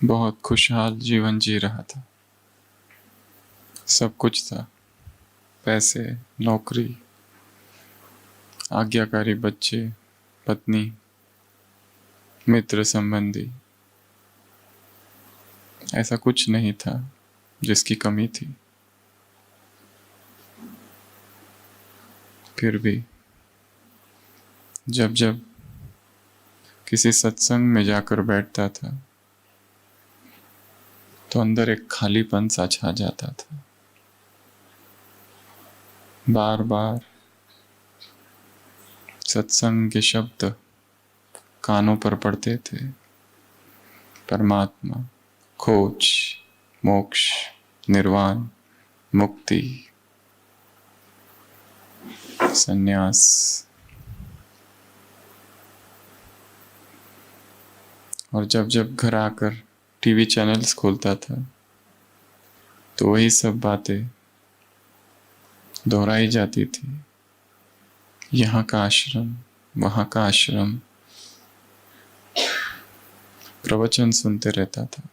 बहुत खुशहाल जीवन जी रहा था। सब कुछ था, पैसे, नौकरी, आज्ञाकारी बच्चे, पत्नी, मित्र संबंधी। ऐसा कुछ नहीं था जिसकी कमी थी। फिर भी जब जब किसी सत्संग में जाकर बैठता था तो अंदर एक खालीपन सा छा जाता था। बार बार सत्संग के शब्द कानों पर पड़ते थे। परमात्मा, खोज, मोक्ष, निर्वाण, मुक्ति, संन्यास। और जब जब घर आकर टीवी चैनल्स खोलता था तो वही सब बातें दोहराई जाती थी। यहाँ का आश्रम, वहाँ का आश्रम। प्रवचन सुनते रहता था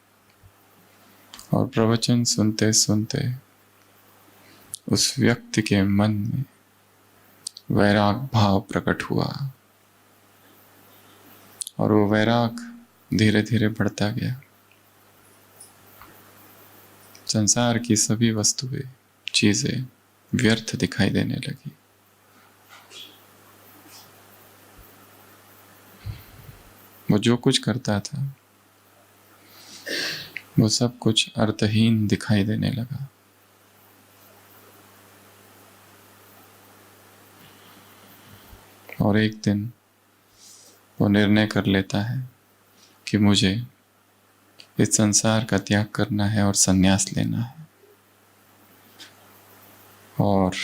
और प्रवचन सुनते सुनते उस व्यक्ति के मन में वैराग भाव प्रकट हुआ और वो वैराग धीरे धीरे बढ़ता गया। संसार की सभी वस्तुएं, चीजें व्यर्थ दिखाई देने लगी। वो जो कुछ करता था वो सब कुछ अर्थहीन दिखाई देने लगा। और एक दिन वो निर्णय कर लेता है कि मुझे इस संसार का त्याग करना है और संन्यास लेना है। और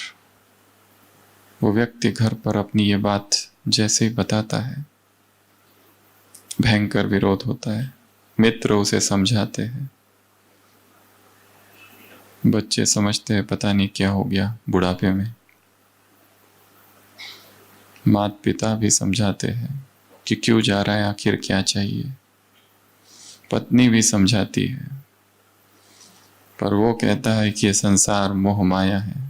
वो व्यक्ति घर पर अपनी ये बात जैसे ही बताता है, भयंकर विरोध होता है। मित्र उसे समझाते हैं, बच्चे समझते हैं पता नहीं क्या हो गया बुढ़ापे में। माता पिता भी समझाते हैं कि क्यों जा रहा है, आखिर क्या चाहिए। पत्नी भी समझाती है, पर वो कहता है कि ये संसार मोह माया है,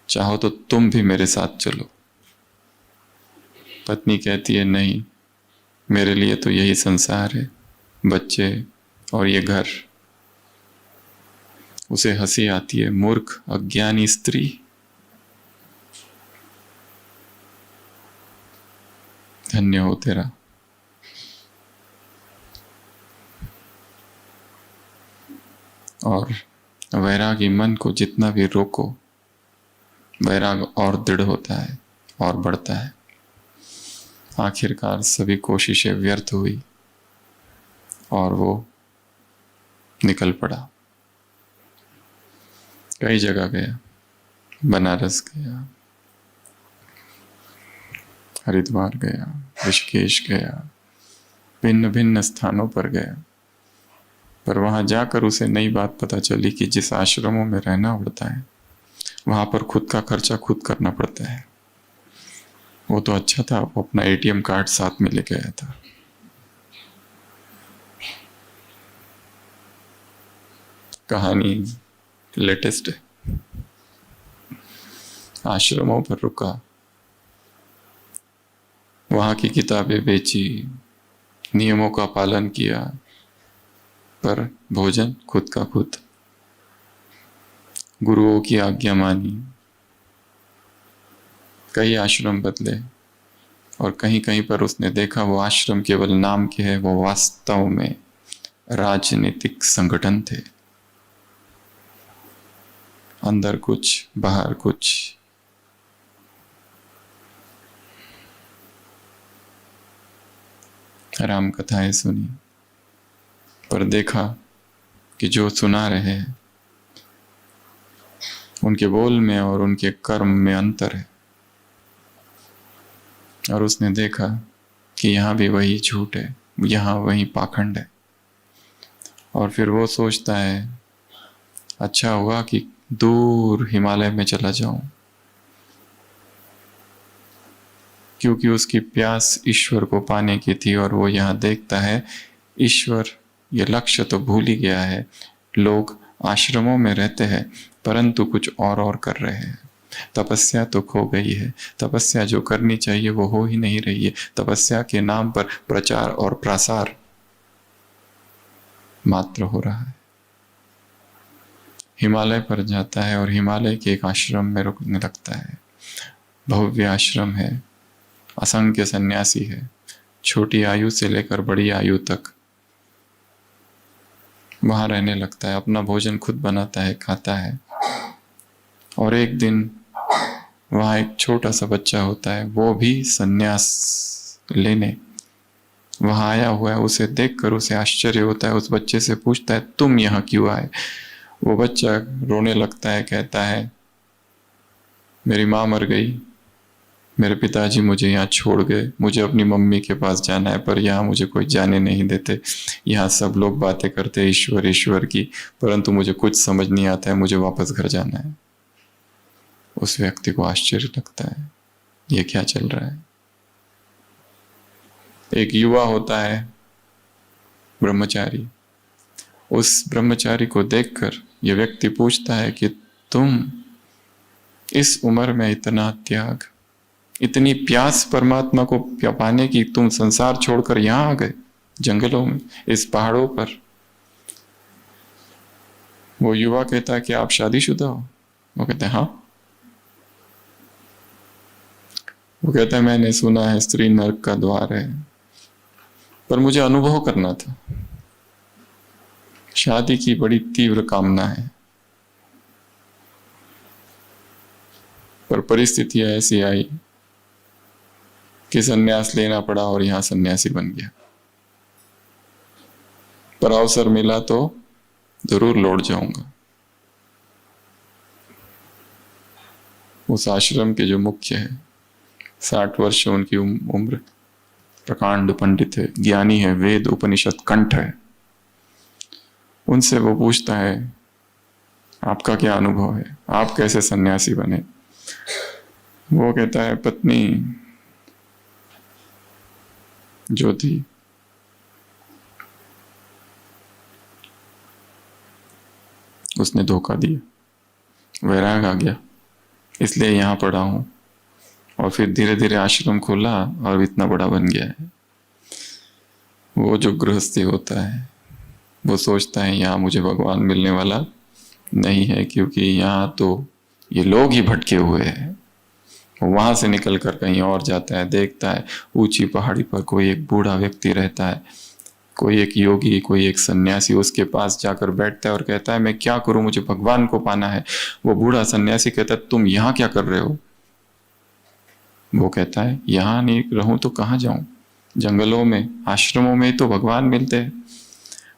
चाहो तो तुम भी मेरे साथ चलो। पत्नी कहती है नहीं, मेरे लिए तो यही संसार है, बच्चे और ये घर। उसे हंसी आती है, मूर्ख अज्ञानी स्त्री। धन्य हो तेरा। और वैरागी मन को जितना भी रोको, वैराग और दृढ़ होता है और बढ़ता है। आखिरकार सभी कोशिशें व्यर्थ हुई और वो निकल पड़ा। कई जगह गया, बनारस गया, हरिद्वार गया, ऋषिकेश गया, भिन्न भिन्न स्थानों पर गया। पर वहां जाकर उसे नई बात पता चली कि जिस आश्रमों में रहना पड़ता है वहां पर खुद का खर्चा खुद करना पड़ता है। वो तो अच्छा था, वो अपना एटीएम कार्ड साथ में लेके आया था। कहानी लेटेस्ट है। आश्रमों पर रुका, वहां की किताबें बेची, नियमों का पालन किया, पर भोजन खुद का खुद। गुरुओं की आज्ञा मानी। कई आश्रम बदले और कहीं कहीं पर उसने देखा वो आश्रम केवल नाम के है, वो वास्तव में राजनीतिक संगठन थे। अंदर कुछ, बाहर कुछ। राम कथाएं सुनी, पर देखा कि जो सुना रहे हैं उनके बोल में और उनके कर्म में अंतर है। और उसने देखा कि यहाँ भी वही झूठ है, यहाँ वही पाखंड है। और फिर वो सोचता है अच्छा हुआ कि दूर हिमालय में चला जाऊं, क्योंकि उसकी प्यास ईश्वर को पाने की थी। और वो यहाँ देखता है ईश्वर ये लक्ष्य तो भूल ही गया है। लोग आश्रमों में रहते हैं परंतु कुछ और कर रहे हैं। तपस्या तो खो गई है। तपस्या जो करनी चाहिए वो हो ही नहीं रही है। तपस्या के नाम पर प्रचार और प्रसार मात्र हो रहा है। हिमालय पर जाता है और हिमालय के एक आश्रम में रुकने लगता है। भव्य आश्रम है, असंख्य सन्यासी है, छोटी आयु से लेकर बड़ी आयु तक। वहां रहने लगता है, अपना भोजन खुद बनाता है, खाता है। और एक दिन वहां एक छोटा सा बच्चा होता है, वो भी सन्यास लेने वहां आया हुआ है। उसे देखकर उसे आश्चर्य होता है। उस बच्चे से पूछता है, तुम यहाँ क्यों आए? वो बच्चा रोने लगता है, कहता है, मेरी माँ मर गई, मेरे पिताजी मुझे यहाँ छोड़ गए, मुझे अपनी मम्मी के पास जाना है, पर यहाँ मुझे कोई जाने नहीं देते। यहाँ सब लोग बातें करते हैं ईश्वर ईश्वर की, परंतु मुझे कुछ समझ नहीं आता है, मुझे वापस घर जाना है। उस व्यक्ति को आश्चर्य लगता है, ये क्या चल रहा है। एक युवा होता है, ब्रह्मचारी। उस ब्रह्मचारी को देखकर यह व्यक्ति पूछता है कि तुम इस उम्र में इतना त्याग, इतनी प्यास परमात्मा को पाने की, तुम संसार छोड़कर यहां आ गए, जंगलों में, इस पहाड़ों पर। वो युवा कहता है कि आप शादीशुदा हो? वो कहते हैं हाँ। वो कहता है, मैंने सुना है स्त्री नरक का द्वार है, पर मुझे अनुभव करना था। शादी की बड़ी तीव्र कामना है, पर परिस्थितियां ऐसी आई कि सन्यास लेना पड़ा और यहां सन्यासी बन गया। पर अवसर मिला तो जरूर लौट जाऊंगा। उस आश्रम के जो मुख्य है, 60 वर्ष उनकी उम्र, प्रकांड पंडित है, ज्ञानी है, वेद उपनिषद कंठ है। उनसे वो पूछता है, आपका क्या अनुभव है, आप कैसे सन्यासी बने? वो कहता है, पत्नी जो थी उसने धोखा दिया, वैराग आ गया, इसलिए यहां पड़ा हूं। और फिर धीरे धीरे आश्रम खोला और इतना बड़ा बन गया है। वो जो गृहस्थी होता है वो सोचता है यहाँ मुझे भगवान मिलने वाला नहीं है, क्योंकि यहाँ तो ये लोग ही भटके हुए हैं। वहां से निकल कर कहीं और जाता है, देखता है ऊंची पहाड़ी पर कोई एक बूढ़ा व्यक्ति रहता है, कोई एक योगी, कोई एक सन्यासी। उसके पास जाकर बैठता है और कहता है, मैं क्या करूं, मुझे भगवान को पाना है। वो बूढ़ा सन्यासी कहता है, तुम यहाँ क्या कर रहे हो? वो कहता है, यहाँ नहीं रहूं तो कहाँ जाऊं, जंगलों में, आश्रमों में तो भगवान मिलते हैं।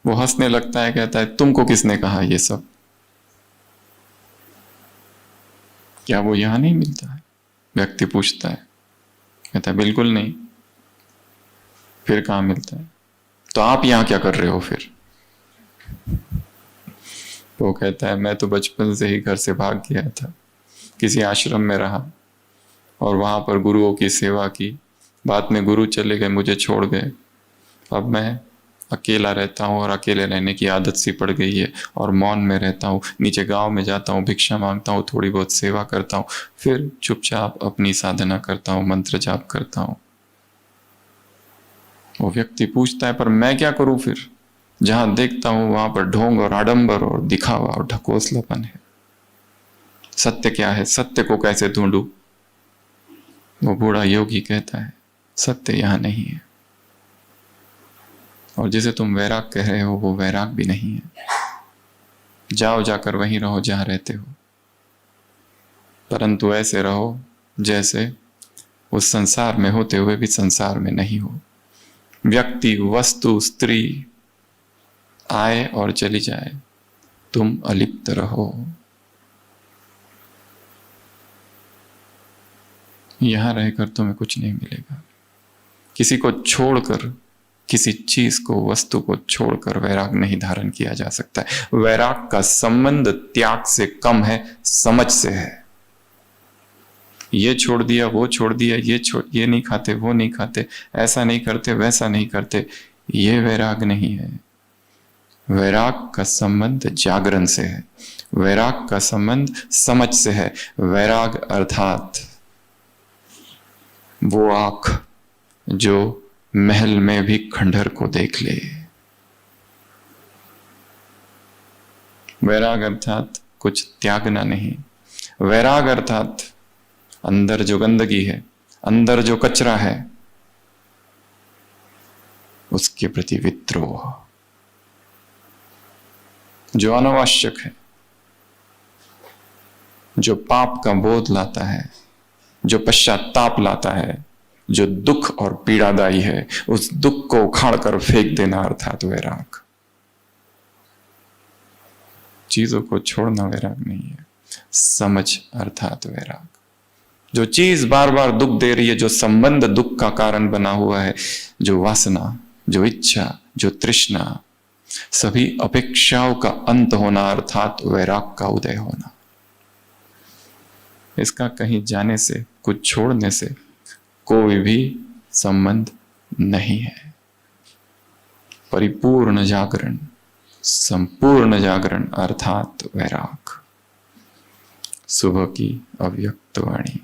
वो हंसने लगता है, कहता है, तुमको किसने कहा ये सब? क्या वो यहां नहीं मिलता है? व्यक्ति पूछता है, कहता है, बिल्कुल नहीं। फिर कहां मिलता है? तो आप यहां क्या कर रहे हो फिर? वो कहता है, मैं तो बचपन से ही घर से भाग गया था, किसी आश्रम में रहा और वहां पर गुरुओं की सेवा की। बाद में गुरु चले गए, मुझे छोड़ गए। अब मैं अकेला रहता हूँ और अकेले रहने की आदत सी पड़ गई है और मौन में रहता हूँ। नीचे गांव में जाता हूँ, भिक्षा मांगता हूँ, थोड़ी बहुत सेवा करता हूँ, फिर चुपचाप अपनी साधना करता हूँ, मंत्र जाप करता हूँ। वो व्यक्ति पूछता है, पर मैं क्या करूं फिर? जहां देखता हूं वहां पर ढोंग और आडंबर और दिखावा और ढकोसलापन है। सत्य क्या है? सत्य को कैसे ढूंढूं? वो बूढ़ा योगी कहता है, सत्य यहां नहीं है, और जिसे तुम वैराग कह रहे हो वो वैराग भी नहीं है। जाओ, जाकर वहीं रहो जहां रहते हो, परंतु ऐसे रहो जैसे उस संसार में होते हुए भी संसार में नहीं हो। व्यक्ति, वस्तु, स्त्री आए और चली जाए, तुम अलिप्त रहो। यहां रहकर तुम्हें कुछ नहीं मिलेगा। किसी को छोड़कर, किसी चीज को, वस्तु को छोड़कर वैराग नहीं धारण किया जा सकता है। वैराग का संबंध त्याग से कम है, समझ से है। ये छोड़ दिया, वो छोड़ दिया, ये नहीं खाते, वो नहीं खाते, ऐसा नहीं करते, वैसा नहीं करते, ये वैराग नहीं है। वैराग का संबंध जागरण से है, वैराग का संबंध समझ से है। वैराग अर्थात वो आंख जो महल में भी खंडहर को देख ले। वैराग अर्थात कुछ त्यागना नहीं। वैराग अर्थात अंदर जो गंदगी है, अंदर जो कचरा है, उसके प्रति विद्रोह, जो अनावश्यक है, जो पाप का बोध लाता है, जो पश्चाताप लाता है, जो दुख और पीड़ादायी है, उस दुख को उखाड़ कर फेंक देना अर्थात वैराग। चीजों को छोड़ना वैराग नहीं है, समझ अर्थात वैराग। जो चीज बार बार दुख दे रही है, जो संबंध दुख का कारण बना हुआ है, जो वासना, जो इच्छा, जो तृष्णा, सभी अपेक्षाओं का अंत होना अर्थात वैराग का उदय होना। इसका कहीं जाने से, कुछ छोड़ने से कोई भी संबंध नहीं है। परिपूर्ण जागरण, संपूर्ण जागरण अर्थात वैराग। सुबह की अव्यक्त वाणी।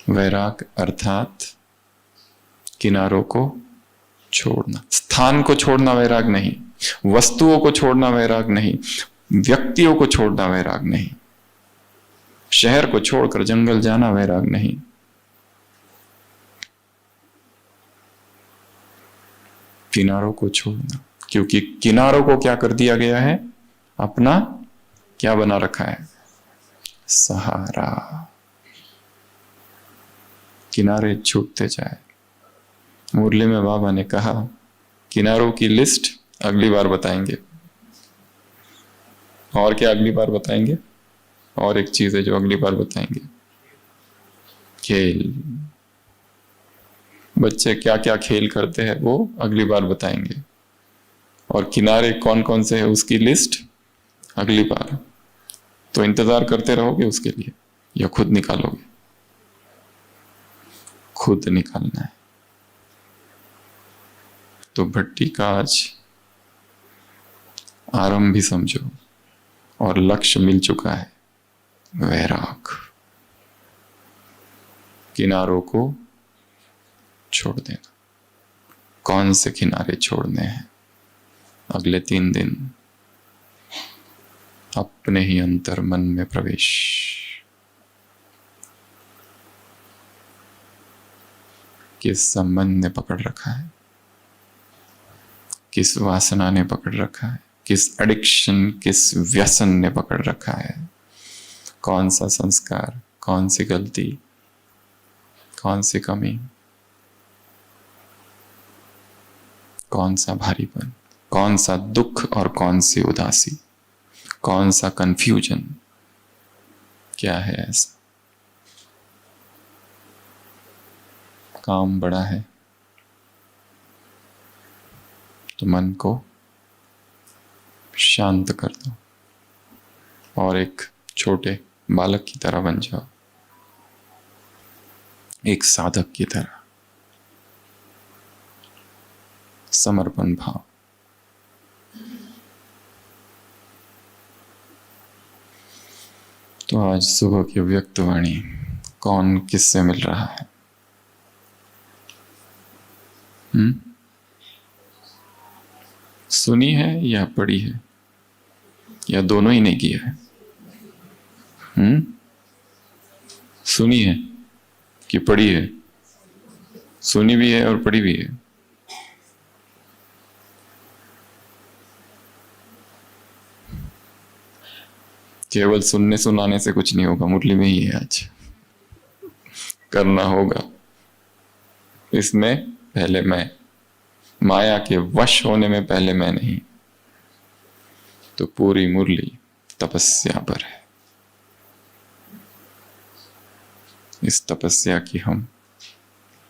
वैराग अर्थात किनारों को छोड़ना, स्थान को छोड़ना वैराग नहीं, वस्तुओं को छोड़ना वैराग नहीं, व्यक्तियों को छोड़ना वैराग नहीं, शहर को छोड़कर जंगल जाना वैराग नहीं। किनारों को छोड़ना, क्योंकि किनारों को क्या कर दिया गया है? अपना क्या बना रखा है? सहारा। किनारे छूटते जाए। मुरली में बाबा ने कहा, किनारों की लिस्ट अगली बार बताएंगे। और क्या अगली बार बताएंगे? और एक चीज है जो अगली बार बताएंगे, खेल। बच्चे क्या क्या खेल करते हैं वो अगली बार बताएंगे। और किनारे कौन कौन से है उसकी लिस्ट अगली बार। तो इंतजार करते रहोगे उसके लिए या खुद निकालोगे? खुद निकालना है। तो भट्टी का आज आरंभ भी समझो और लक्ष्य मिल चुका है, वैराग। किनारों को छोड़ देना। कौन से किनारे छोड़ने हैं? अगले 3 दिन अपने ही अंतर मन में प्रवेश। किस संबंध ने पकड़ रखा है? किस वासना ने पकड़ रखा है? किस एडिक्शन, किस व्यसन ने पकड़ रखा है? कौन सा संस्कार, कौन सी गलती, कौन सी कमी, कौन सा भारीपन, कौन सा दुख और कौन सी उदासी, कौन सा कंफ्यूजन, क्या है ऐसा? काम बड़ा है तो मन को शांत कर दो और एक छोटे बालक की तरह बन जाओ, एक साधक की तरह। समर्पण भाव। तो आज सुबह की व्यक्त वाणी कौन किससे मिल रहा है? सुनी है या पढ़ी है या दोनों ही नहीं किया है? सुनी है कि पढ़ी है? सुनी भी है और पढ़ी भी है। केवल सुनने सुनाने से कुछ नहीं होगा, मुरली में ही है आज। करना होगा। इसमें पहले मैं, माया के वश होने में पहले मैं नहीं। तो पूरी मुरली तपस्या पर है। इस तपस्या की हम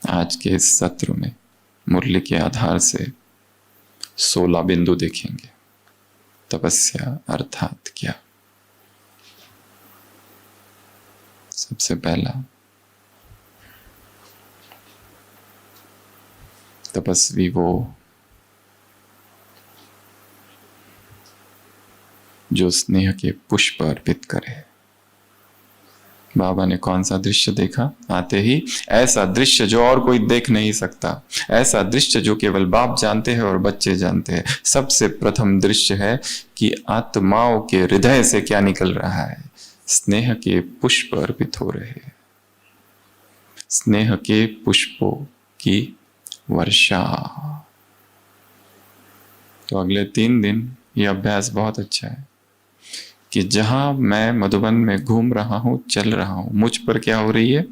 आज के इस सत्र में मुरली के आधार से 16 बिंदु देखेंगे। तपस्या अर्थात क्या? सबसे पहला, तपस्वी वो जो स्नेह के पुष्प अर्पित करे। बाबा ने कौन सा दृश्य देखा आते ही? ऐसा दृश्य जो और कोई देख नहीं सकता, ऐसा दृश्य जो केवल बाप जानते हैं और बच्चे जानते हैं। सबसे प्रथम दृश्य है कि आत्माओं के हृदय से क्या निकल रहा है? स्नेह के पुष्प अर्पित हो रहे हैं, स्नेह के पुष्पों की वर्षा। तो अगले 3 दिन ये अभ्यास बहुत अच्छा है कि जहां मैं मधुबन में घूम रहा हूं, चल रहा हूं, मुझ पर क्या हो रही है?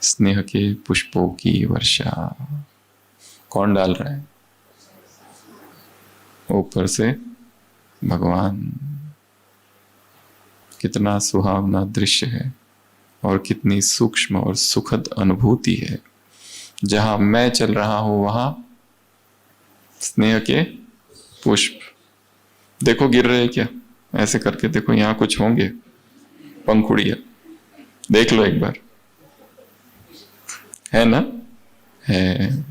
स्नेह के पुष्पों की वर्षा। कौन डाल रहा है? ऊपर से भगवान। कितना सुहावना दृश्य है और कितनी सूक्ष्म और सुखद अनुभूति है। जहां मैं चल रहा हूं वहां स्नेह के पुष्प। देखो गिर रहे क्या? ऐसे करके देखो, यहां कुछ होंगे, पंखुड़िया। देख लो एक बार, है ना? है।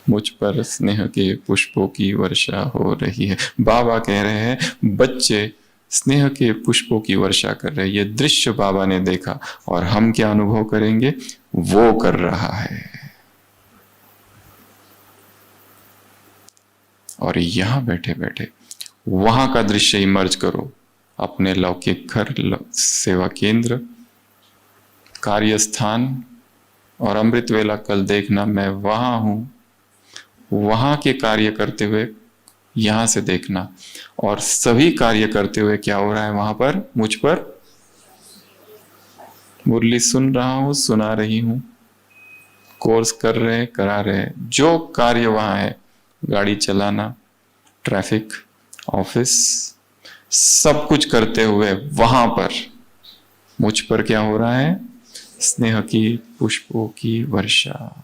मुझ पर स्नेह के पुष्पों की वर्षा हो रही है। बाबा कह रहे हैं बच्चे स्नेह के पुष्पों की वर्षा कर रहे हैं। ये दृश्य बाबा ने देखा और हम क्या अनुभव करेंगे? वो कर रहा है। और यहां बैठे बैठे वहां का दृश्य इमर्ज करो। अपने लौकिक घर, सेवा केंद्र, कार्यस्थान और अमृत वेला कल देखना मैं वहां हूं। वहां के कार्य करते हुए यहां से देखना, और सभी कार्य करते हुए क्या हो रहा है वहां पर? मुझ पर मुरली सुन रहा हूं, सुना रही हूं, कोर्स कर रहे, करा रहे, जो कार्य वहां है, गाड़ी चलाना, ट्रैफिक, ऑफिस, सब कुछ करते हुए वहां पर मुझ पर क्या हो रहा है? स्नेह की पुष्पों की वर्षा।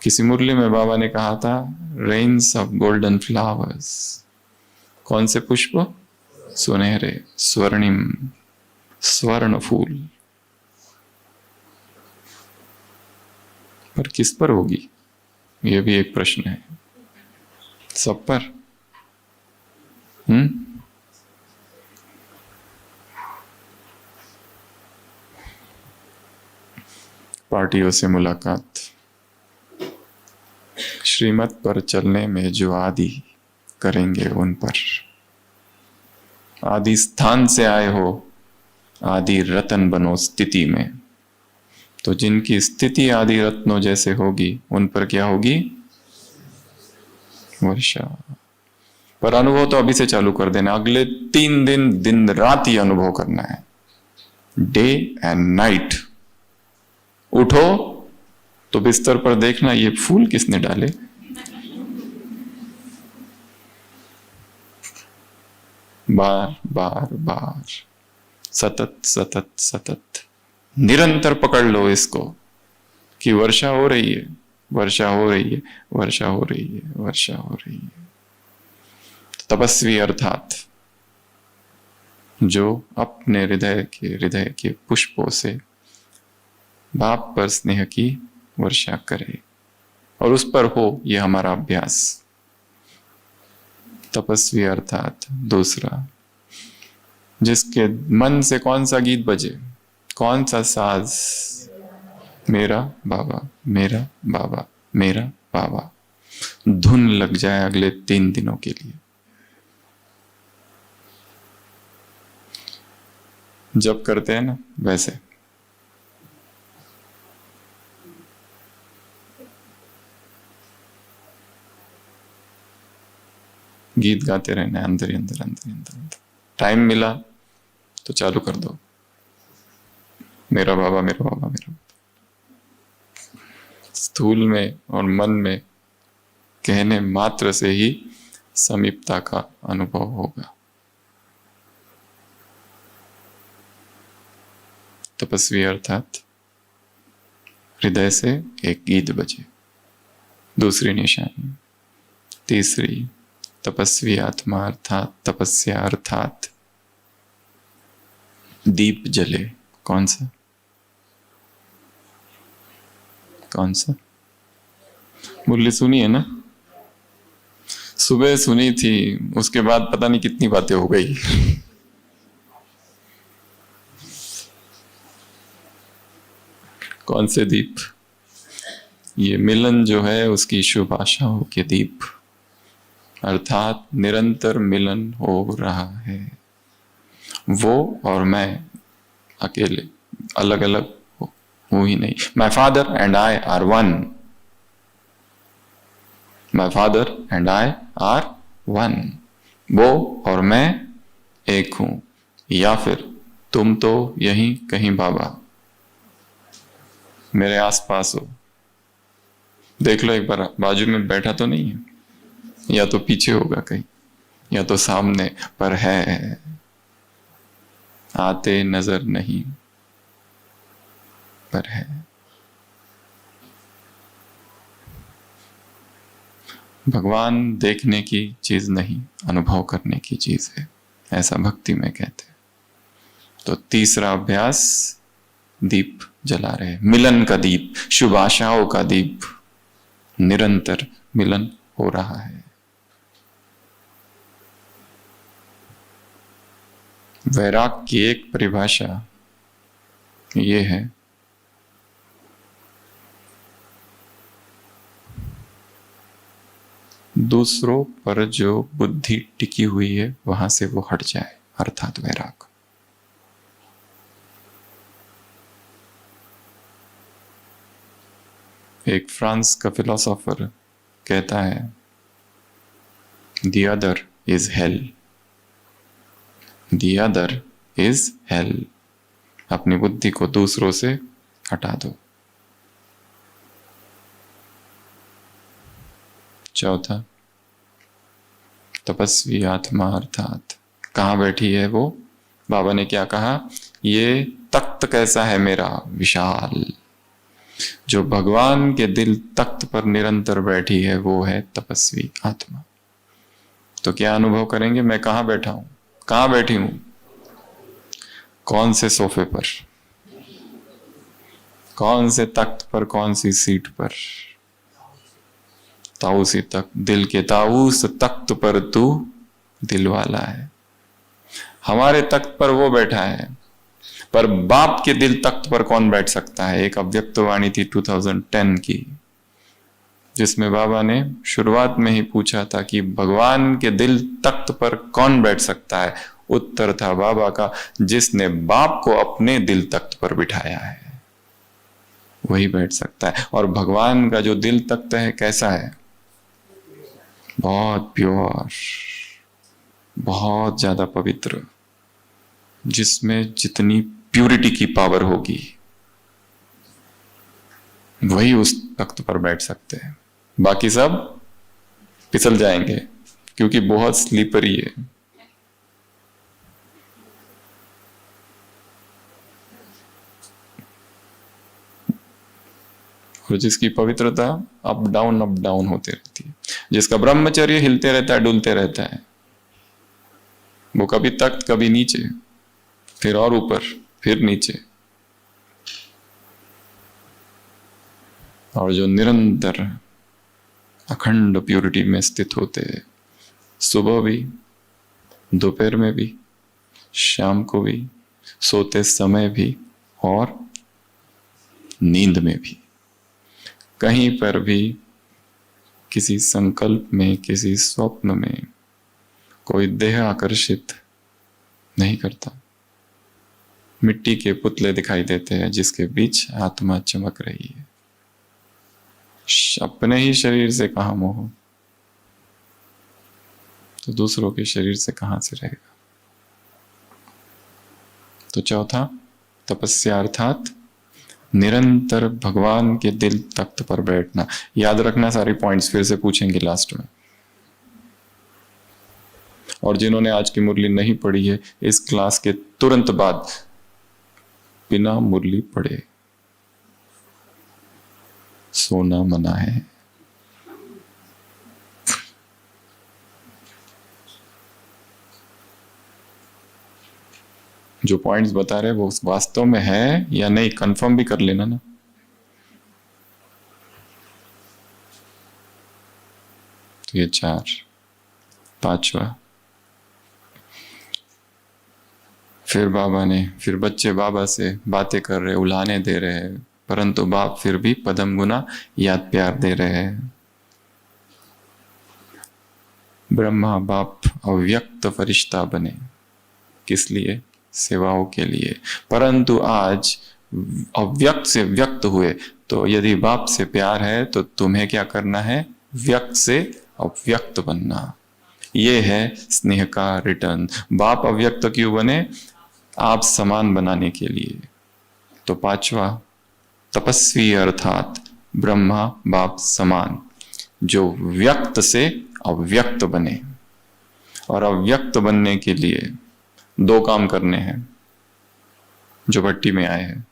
किसी मुरली में बाबा ने कहा था रेन्स ऑफ गोल्डन फ्लावर्स। कौन से पुष्प? सुनहरे, स्वर्णिम, स्वर्ण फूल। पर किस पर होगी? यह भी एक प्रश्न है। सब पर? पार्टियों से मुलाकात, श्रीमत पर चलने में जो आदि करेंगे उन पर। आदि स्थान से आए हो, आदि रतन बनो स्थिति में। तो जिनकी स्थिति आदि रत्नों जैसे होगी उन पर क्या होगी? वर्षा। पर अनुभव तो अभी से चालू कर देना। अगले 3 दिन दिन रात ही अनुभव करना है, डे एंड नाइट। उठो तो बिस्तर पर देखना ये फूल किसने डाले, बार बार बार, सतत सतत सतत, निरंतर पकड़ लो इसको कि वर्षा हो रही है, वर्षा हो रही है, वर्षा हो रही है, वर्षा हो रही है। तपस्वी अर्थात जो अपने हृदय के पुष्पों से बाप पर स्नेह की वर्षा करे और उस पर हो, यह हमारा अभ्यास। तपस्वी अर्थात दूसरा, जिसके मन से कौन सा गीत बजे, कौन सा साज? मेरा बाबा, मेरा बाबा, मेरा बाबा धुन लग जाए अगले 3 दिनों के लिए। जब करते हैं ना वैसे। गीत गाते रहना अंदर ही अंदर अंदर अंदर अंदर। टाइम मिला तो चालू कर दो, मेरा बाबा, मेरा बाबा, मेरा बाबा। स्थूल में और मन में कहने मात्र से ही समीपता का अनुभव होगा। तपस्वी अर्थात हृदय से एक गीत बजे। दूसरी निशानी। तीसरी, तपस्वी आत्मा अर्थात तपस्या अर्थात दीप जले। कौन सा? कौन सा? मुरली सुनी है ना? सुबह सुनी थी, उसके बाद पता नहीं कितनी बातें हो गई। कौन से दीप? ये मिलन जो है उसकी शुभ आशाओं के दीप, अर्थात निरंतर मिलन हो रहा है। वो और मैं अकेले अलग अलग हूं ही नहीं। My father and I R one. My father and I R one. वो और मैं एक हूं। या फिर तुम तो यहीं कहीं बाबा मेरे आसपास हो। देख लो एक बार, बाजू में बैठा तो नहीं है, या तो पीछे होगा कहीं, या तो सामने, पर है। आते नजर नहीं, पर है। भगवान देखने की चीज नहीं, अनुभव करने की चीज है, ऐसा भक्ति में कहते हैं। तो तीसरा अभ्यास, दीप जला रहे, मिलन का दीप, शुभ आशाओं का दीप, निरंतर मिलन हो रहा है। वैराग की एक परिभाषा ये है, दूसरों पर जो बुद्धि टिकी हुई है वहां से वो हट जाए, अर्थात वैराग। एक फ्रांस का फिलोसोफर कहता है, the other is hello, the other is hello. अपनी बुद्धि को दूसरों से हटा दो। चौथा, तपस्वी आत्मा, अर्थात कहां बैठी है वो? बाबा ने क्या कहा? ये तख्त कैसा है मेरा, विशाल। जो भगवान के दिल तख्त पर निरंतर बैठी है वो है तपस्वी आत्मा। तो क्या अनुभव करेंगे? मैं कहां बैठा हूं, कहां बैठी हूं? कौन से सोफे पर, कौन से तख्त पर, कौन सी सीट पर? ताऊसी तख्त, दिल के ताऊस तख्त पर तू दिल वाला है। हमारे तख्त पर वो बैठा है, पर बाप के दिल तख्त पर कौन बैठ सकता है? एक अव्यक्त वाणी थी 2010 की, जिसमें बाबा ने शुरुआत में ही पूछा था कि भगवान के दिल तख्त पर कौन बैठ सकता है? उत्तर था बाबा का, जिसने बाप को अपने दिल तख्त पर बिठाया है वही बैठ सकता है। और भगवान का जो दिल तख्त है कैसा है? बहुत प्योर, बहुत ज्यादा पवित्र, जिसमें जितनी प्यूरिटी की पावर होगी वही उस तख्त पर बैठ सकते हैं। बाकी सब फिसल जाएंगे क्योंकि बहुत स्लीपरी है। और जिसकी पवित्रता अप डाउन होती रहती है, जिसका ब्रह्मचर्य हिलते रहता है, डुलते रहता है, वो कभी तख्त कभी नीचे, फिर और ऊपर, फिर नीचे। और जो निरंतर अखंड प्यूरिटी में स्थित होते हैं, सुबह भी, दोपहर में भी, शाम को भी, सोते समय भी और नींद में भी, कहीं पर भी, किसी संकल्प में, किसी स्वप्न में कोई देह आकर्षित नहीं करता। मिट्टी के पुतले दिखाई देते हैं जिसके बीच आत्मा चमक रही है। अपने ही शरीर से कहां मोह, तो दूसरों के शरीर से कहां से रहेगा? तो चौथा, तपस्या अर्थात निरंतर भगवान के दिल तख्त पर बैठना। याद रखना, सारी पॉइंट्स फिर से पूछेंगे लास्ट में। और जिन्होंने आज की मुरली नहीं पढ़ी है, इस क्लास के तुरंत बाद बिना मुरली पढ़े सोना मना है। जो पॉइंट्स बता रहे वो वास्तव में है या नहीं, कंफर्म भी कर लेना ना। तो ये 4। पांचवा, फिर बच्चे बाबा से बातें कर रहे, उलाहने दे रहे हैं, परंतु बाप फिर भी पदम गुना याद प्यार दे रहे हैं। ब्रह्मा बाप अव्यक्त फरिश्ता बने, किस लिए? सेवाओं के लिए। परंतु आज अव्यक्त से व्यक्त हुए, तो यदि बाप से प्यार है तो तुम्हें क्या करना है? व्यक्त से अव्यक्त बनना। ये है स्नेह का रिटर्न। बाप अव्यक्त क्यों बने? आप समान बनाने के लिए। तो पांचवा, तपस्वी अर्थात ब्रह्मा बाप समान, जो व्यक्त से अव्यक्त बने। और अव्यक्त बनने के लिए 2 काम करने हैं जो भट्टी में आए हैं।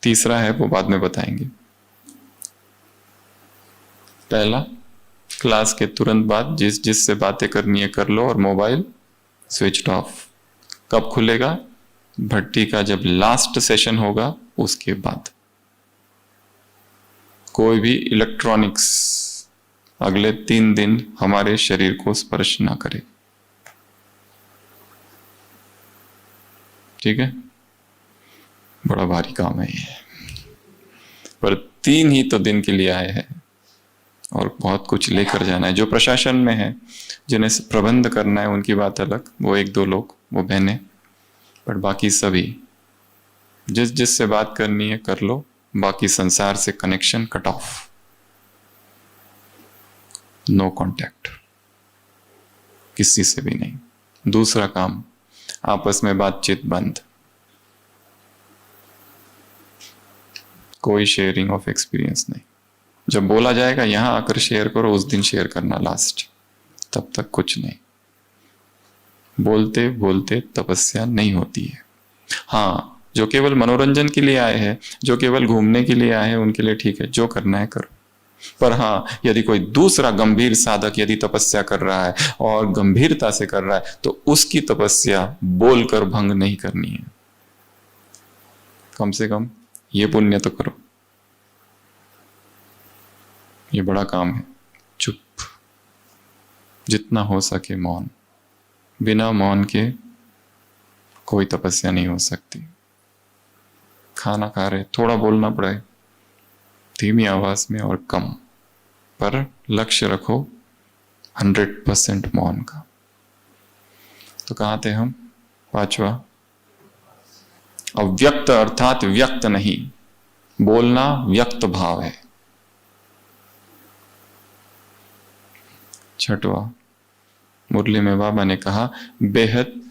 तीसरा है वो बाद में बताएंगे। पहला, क्लास के तुरंत बाद जिससे बातें करनी है कर लो और मोबाइल स्विच ऑफ। कब खुलेगा? भट्टी का जब लास्ट सेशन होगा उसके बाद। कोई भी इलेक्ट्रॉनिक्स अगले 3 दिन हमारे शरीर को स्पर्श ना करे, ठीक है? बड़ा भारी काम है ये, पर 3 ही तो दिन के लिए आए हैं और बहुत कुछ लेकर जाना है। जो प्रशासन में है, जिन्हें प्रबंध करना है, उनकी बात अलग, वो 1-2 लोग, वो बहनें, पर बाकी सभी जिससे बात करनी है कर लो, बाकी संसार से connection cut off, no contact, किसी से भी नहीं। दूसरा काम, आपस में बातचीत बंद, कोई शेयरिंग ऑफ एक्सपीरियंस नहीं। जब बोला जाएगा यहां आकर शेयर करो, उस दिन शेयर करना लास्ट, तब तक कुछ नहीं। बोलते बोलते तपस्या नहीं होती है। हाँ, जो केवल मनोरंजन के लिए आए हैं, जो केवल घूमने के लिए आए हैं, उनके लिए ठीक है, जो करना है करो। पर हाँ, यदि कोई दूसरा गंभीर साधक यदि तपस्या कर रहा है और गंभीरता से कर रहा है, तो उसकी तपस्या बोलकर भंग नहीं करनी है। कम से कम ये पुण्य तो करो, ये बड़ा काम है। चुप, जितना हो सके मौन। बिना मौन के कोई तपस्या नहीं हो सकती। खाना खा रहे, थोड़ा बोलना पड़े, धीमी आवाज में और कम, पर लक्ष्य रखो 100% मौन का। तो कहाँ थे हम? पांचवा, अव्यक्त अर्थात व्यक्त नहीं, बोलना व्यक्त भाव है। छठवा, मुरली में बाबा ने कहा, बेहद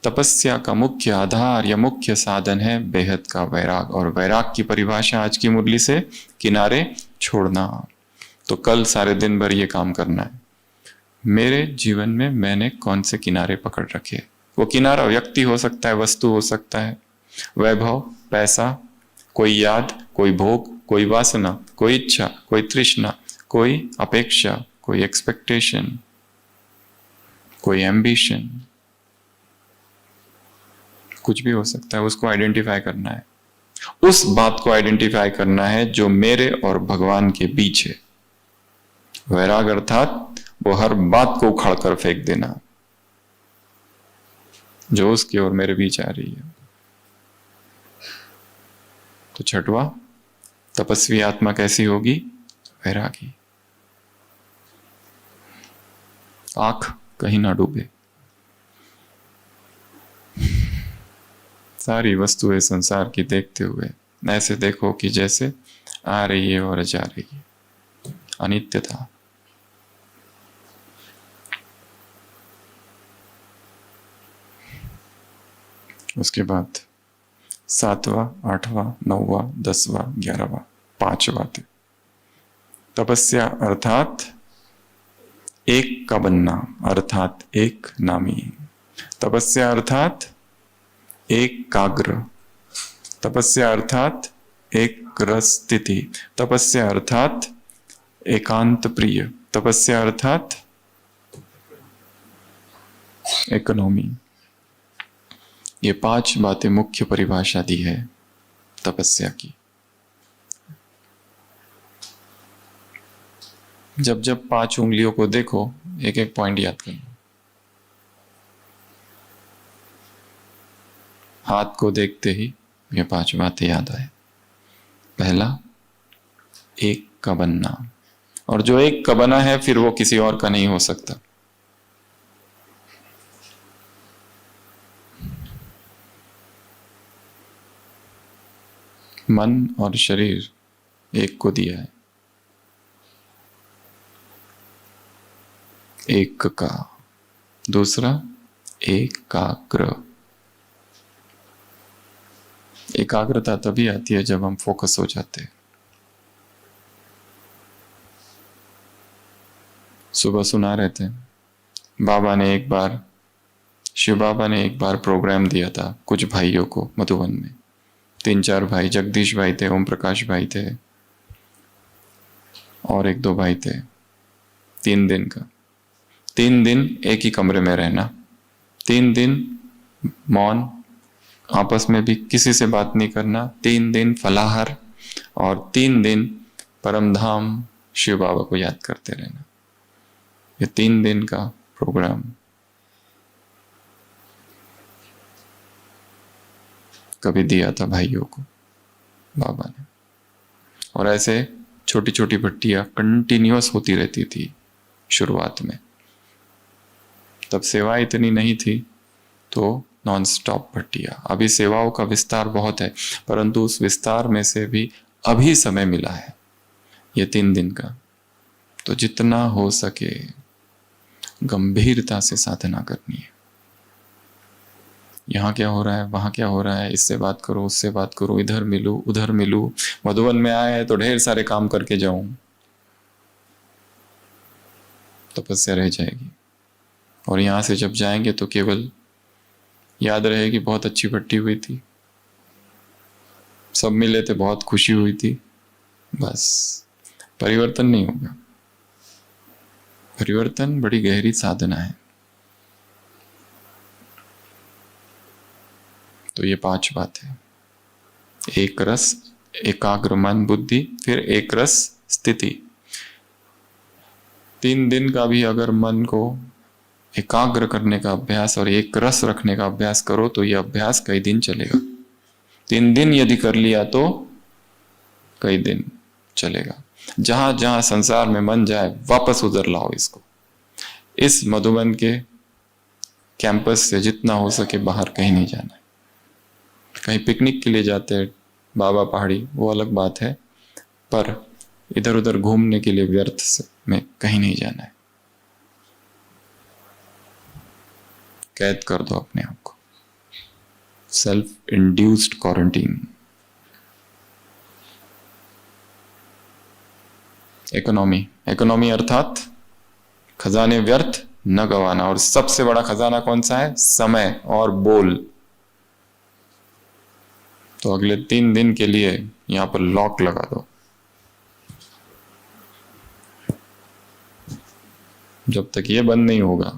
तपस्या का मुख्य आधार या मुख्य साधन है बेहद का वैराग। और वैराग की परिभाषा आज की मुरली से किनारे छोड़ना। तो कल सारे दिन भर ये काम करना है। मेरे जीवन में मैंने कौन से किनारे पकड़ रखे? वो किनारा व्यक्ति हो सकता है, वस्तु हो सकता है, वैभव, पैसा, कोई याद, कोई भोग, कोई वासना, कोई इच्छा, कोई तृष्णा, कोई अपेक्षा, कोई एक्सपेक्टेशन, कोई एम्बिशन, कुछ भी हो सकता है। उसको आइडेंटिफाई करना है, उस बात को आइडेंटिफाई करना है जो मेरे और भगवान के बीच है। वैराग अर्थात वो हर बात को उखाड़ कर फेंक देना जो उसकी और मेरे बीच आ रही है। तो छठवा, तपस्वी आत्मा कैसी होगी? वैरागी। आंख कहीं ना डूबे, सारी वस्तुएं संसार की देखते हुए ऐसे देखो कि जैसे आ रही है और जा रही है, अनित्यता। उसके बाद 7वां, 8वां, 9वां, 10वां, 11वां, 5 बातें। तपस्या अर्थात एक का बनना, अर्थात एक नामी। तपस्या अर्थात एकाग्र। तपस्या अर्थात एक रस स्थिति। तपस्या अर्थात एकांत प्रिय। तपस्या अर्थात इकोनॉमी। ये 5 बातें मुख्य परिभाषा दी है तपस्या की। जब जब 5 उंगलियों को देखो, एक एक पॉइंट याद करना। हाथ को देखते ही ये 5 बातें याद आए। पहला, एक का बनना, और जो एक का बना है फिर वो किसी और का नहीं हो सकता। मन और शरीर एक को दिया है, एक का। दूसरा, एकाग्र। एकाग्रता तभी आती है जब हम फोकस हो जाते हैं। सुबह सुना रहे थे, शिव बाबा ने एक बार प्रोग्राम दिया था कुछ भाइयों को मधुबन में। 3-4 भाई, जगदीश भाई थे, ओम प्रकाश भाई थे, और 1-2 भाई थे। 3 दिन का, 3 दिन एक ही कमरे में रहना, 3 दिन मौन, आपस में भी किसी से बात नहीं करना, 3 दिन फलाहार, और 3 दिन परमधाम शिव बाबा को याद करते रहना। ये 3 दिन का प्रोग्राम कभी दिया था भाइयों को बाबा ने। और ऐसे छोटी छोटी भट्टियां कंटिन्यूअस होती रहती थी शुरुआत में। तब सेवा इतनी नहीं थी तो नॉन स्टॉप भट्टियां। अभी सेवाओं का विस्तार बहुत है, परंतु उस विस्तार में से भी अभी समय मिला है ये 3 दिन का, तो जितना हो सके गंभीरता से साधना करनी है। यहाँ क्या हो रहा है, वहां क्या हो रहा है, इससे बात करो, उससे बात करो, इधर मिलू उधर मिलू, मधुबन में आए तो ढेर सारे काम करके जाऊं, तपस्या रह जाएगी। और यहां से जब जाएंगे तो केवल याद रहेगी बहुत अच्छी भट्टी हुई थी, सब मिले थे, बहुत खुशी हुई थी, बस। परिवर्तन नहीं होगा। परिवर्तन बड़ी गहरी साधना है। तो ये 5 बातें, एक रस, एकाग्र मन बुद्धि, फिर एक रस स्थिति। 3 दिन का भी अगर मन को एकाग्र करने का अभ्यास और एक रस रखने का अभ्यास करो तो यह अभ्यास कई दिन चलेगा। 3 दिन यदि कर लिया तो कई दिन चलेगा। जहां जहां संसार में मन जाए वापस उधर लाओ इसको। इस मधुबन के कैंपस से जितना हो सके बाहर कहीं नहीं जाना है। कहीं पिकनिक के लिए जाते हैं बाबा पहाड़ी, वो अलग बात है, पर इधर उधर घूमने के लिए व्यर्थ में कहीं नहीं जाना है। कैद कर दो अपने आप को, सेल्फ इंड्यूस्ड क्वारंटीन। इकोनॉमी अर्थात खजाने व्यर्थ न गवाना। और सबसे बड़ा खजाना कौन सा है? समय और बोल। तो अगले 3 दिन के लिए यहां पर लॉक लगा दो। जब तक ये बंद नहीं होगा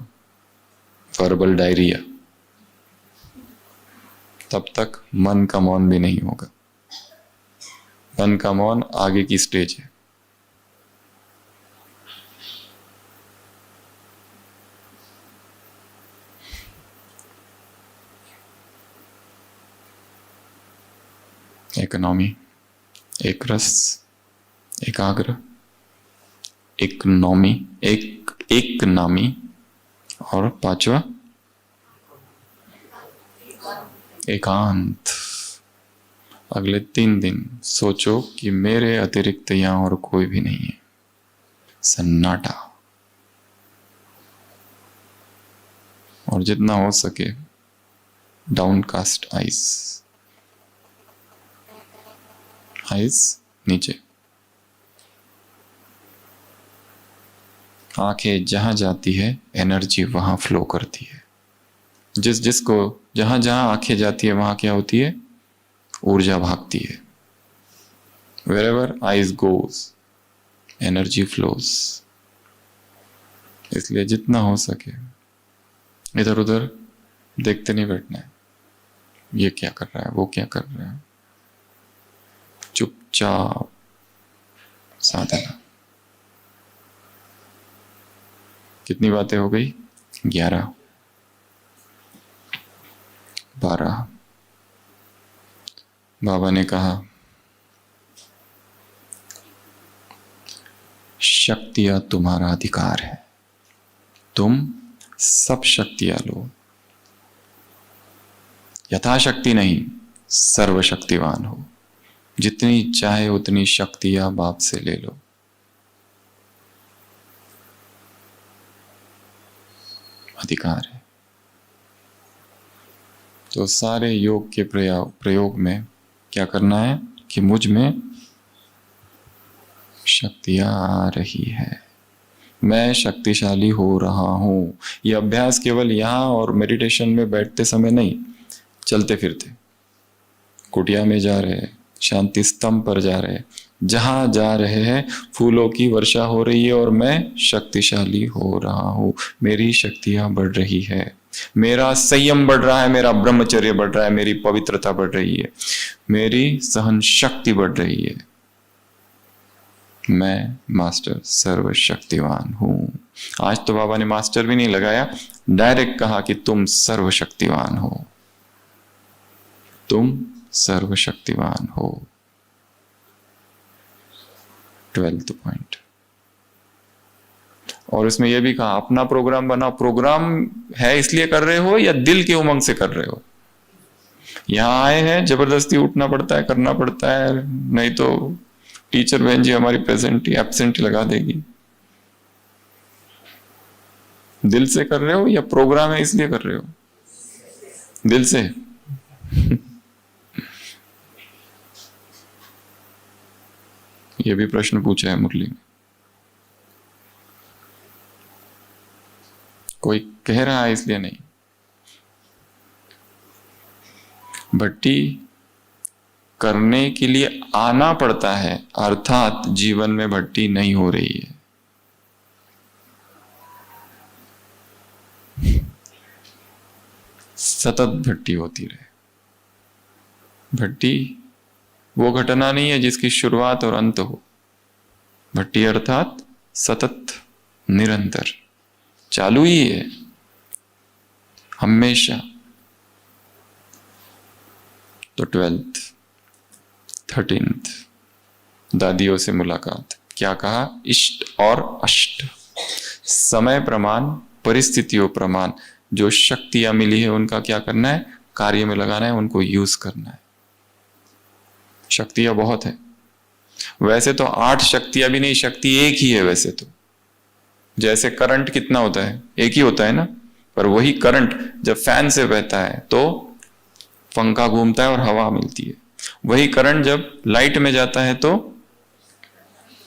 वर्बल डायरिया, तब तक मन का मौन भी नहीं होगा। मन का मौन आगे की स्टेज है। इकोनॉमी, एक रस, एकाग्र, एक नामी, और 5वां एकांत। अगले 3 दिन सोचो कि मेरे अतिरिक्त यहां और कोई भी नहीं है। सन्नाटा। और जितना हो सके डाउनकास्ट आइज नीचे। आंखें जहां जाती है एनर्जी वहां फ्लो करती है। जिसको जहां जहां आंखें जाती है वहां क्या होती है? ऊर्जा भागती है। Wherever eyes goes, energy flows. इसलिए जितना हो सके इधर उधर देखते नहीं बैठना है, ये क्या कर रहा है, वो क्या कर रहा है। चुपचाप साधना। कितनी बातें हो गई? 11, 12। बाबा ने कहा शक्तियां तुम्हारा अधिकार है, तुम सब शक्तियां लो, यथाशक्ति नहीं, सर्वशक्तिवान हो। जितनी चाहे उतनी शक्तियां बाप से ले लो। अधिकार है। तो सारे योग के प्रयोग में क्या करना है कि मुझ में शक्तियां आ रही है, मैं शक्तिशाली हो रहा हूं। यह अभ्यास केवल यहां और मेडिटेशन में बैठते समय नहीं, चलते फिरते, कुटिया में जा रहे, शांति स्तंभ पर जा रहे, जहां जा रहे हैं फूलों की वर्षा हो रही है और मैं शक्तिशाली हो रहा हूं। मेरी शक्तियां बढ़ रही है, मेरा संयम बढ़ रहा है, मेरा ब्रह्मचर्य बढ़ रहा है, मेरी पवित्रता बढ़ रही है, मेरी सहन शक्ति बढ़ रही है। मैं मास्टर सर्वशक्तिवान हूं। आज तो बाबा ने मास्टर भी नहीं लगाया, डायरेक्ट कहा कि तुम सर्वशक्तिवान हो, तुम सर्वशक्तिवान हो। 12th point. और इसमें यह भी कहा अपना प्रोग्राम बनाओ। प्रोग्राम है इसलिए कर रहे हो या दिल के उमंग से कर रहे हो? यहां आए हैं, जबरदस्ती उठना पड़ता है, करना पड़ता है, नहीं तो टीचर बहन जी हमारी प्रेजेंट एब्सेंट लगा देगी। दिल से कर रहे हो या प्रोग्राम है इसलिए कर रहे हो? दिल से। यह भी प्रश्न पूछा है मुरली में। कोई कह रहा है इसलिए नहीं। भट्टी करने के लिए आना पड़ता है, अर्थात जीवन में भट्टी नहीं हो रही है। सतत भट्टी होती रहे। भट्टी वो घटना नहीं है जिसकी शुरुआत और अंत हो। भट्टी अर्थात सतत, निरंतर चालू ही है, हमेशा। तो 12th, 13th दादियों से मुलाकात। क्या कहा? इष्ट और अष्ट, समय प्रमाण, परिस्थितियों प्रमाण, जो शक्तियां मिली है उनका क्या करना है? कार्य में लगाना है, उनको यूज करना है। शक्तियां बहुत है, वैसे तो 8 शक्तियां भी नहीं, शक्ति एक ही है वैसे तो। जैसे करंट कितना होता है? एक ही होता है ना। पर वही करंट जब फैन से बहता है तो पंखा घूमता है और हवा मिलती है। वही करंट जब लाइट में जाता है तो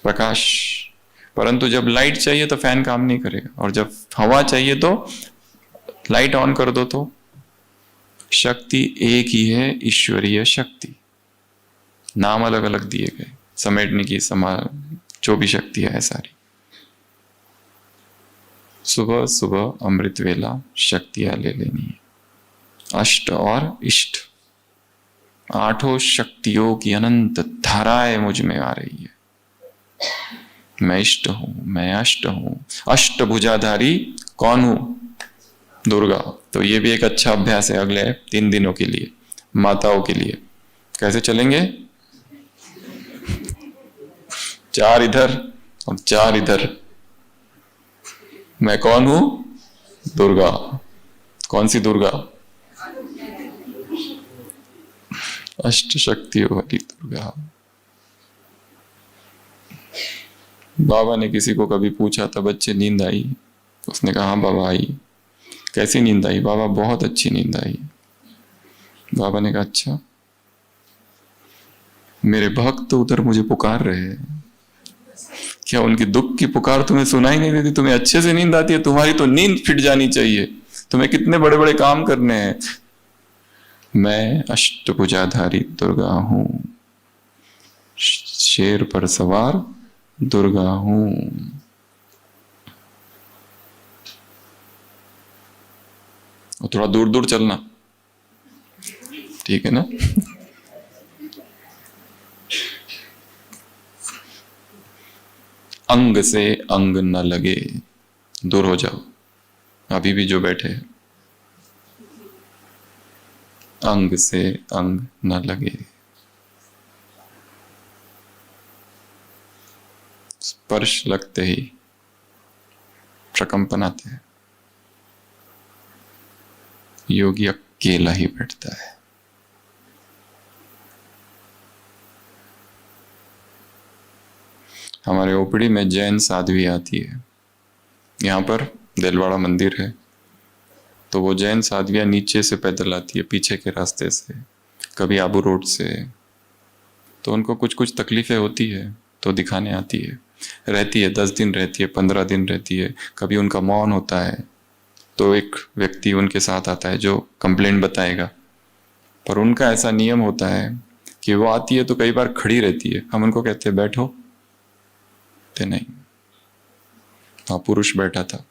प्रकाश। परंतु जब लाइट चाहिए तो फैन काम नहीं करेगा, और जब हवा चाहिए तो लाइट ऑन कर दो। तो शक्ति एक ही है, ईश्वरीय शक्ति। नाम अलग अलग दिए गए, समेटने की जो भी शक्तियां है सारी। सुबह सुबह अमृत वेला शक्तियां ले लेनी है। अष्ट और इष्ट, 8 शक्तियों की अनंत धाराएं मुझ में आ रही है। मैं इष्ट हूं, मैं अष्ट हूं। अष्टभुजाधारी कौन हूं? दुर्गा। तो ये भी एक अच्छा अभ्यास है अगले 3 दिनों के लिए, माताओं के लिए। कैसे चलेंगे? 4 इधर और 4 इधर। मैं कौन हूं? दुर्गा। कौन सी दुर्गा? अष्ट शक्तियों वाली दुर्गा। बाबा ने किसी को कभी पूछा था, बच्चे नींद आई? उसने कहा हाँ बाबा आई। कैसी नींद आई? बाबा बहुत अच्छी नींद आई। बाबा ने कहा अच्छा, मेरे भक्त तो उधर मुझे पुकार रहे हैं, क्या उनकी दुख की पुकार तुम्हें सुनाई नहीं देती? तुम्हें अच्छे से नींद आती है, तुम्हारी तो नींद फिट जानी चाहिए, तुम्हें कितने बड़े बड़े काम करने हैं। मैं अष्टभुजाधारी दुर्गा हूं, शेर पर सवार दुर्गा हूं। और थोड़ा दूर दूर चलना, ठीक है ना? अंग से अंग न लगे, दूर हो जाओ। अभी भी जो बैठे हैं, अंग से अंग न लगे। स्पर्श लगते ही प्रकंपन आते हैं। योगी अकेला ही बैठता है। हमारे ओपड़ी में जैन साध्वी आती है। यहाँ पर देलवाड़ा मंदिर है, तो वो जैन साध्वियाँ नीचे से पैदल आती है, पीछे के रास्ते से, कभी आबू रोड से। तो उनको कुछ कुछ तकलीफें होती है तो दिखाने आती है। रहती है 10 दिन रहती है, 15 दिन रहती है। कभी उनका मौन होता है तो एक व्यक्ति उनके साथ आता है जो कंप्लेंट बताएगा। पर उनका ऐसा नियम होता है कि वो आती है तो कई बार खड़ी रहती है। हम उनको कहते हैं बैठो, तो नहीं, वहां पुरुष बैठा था,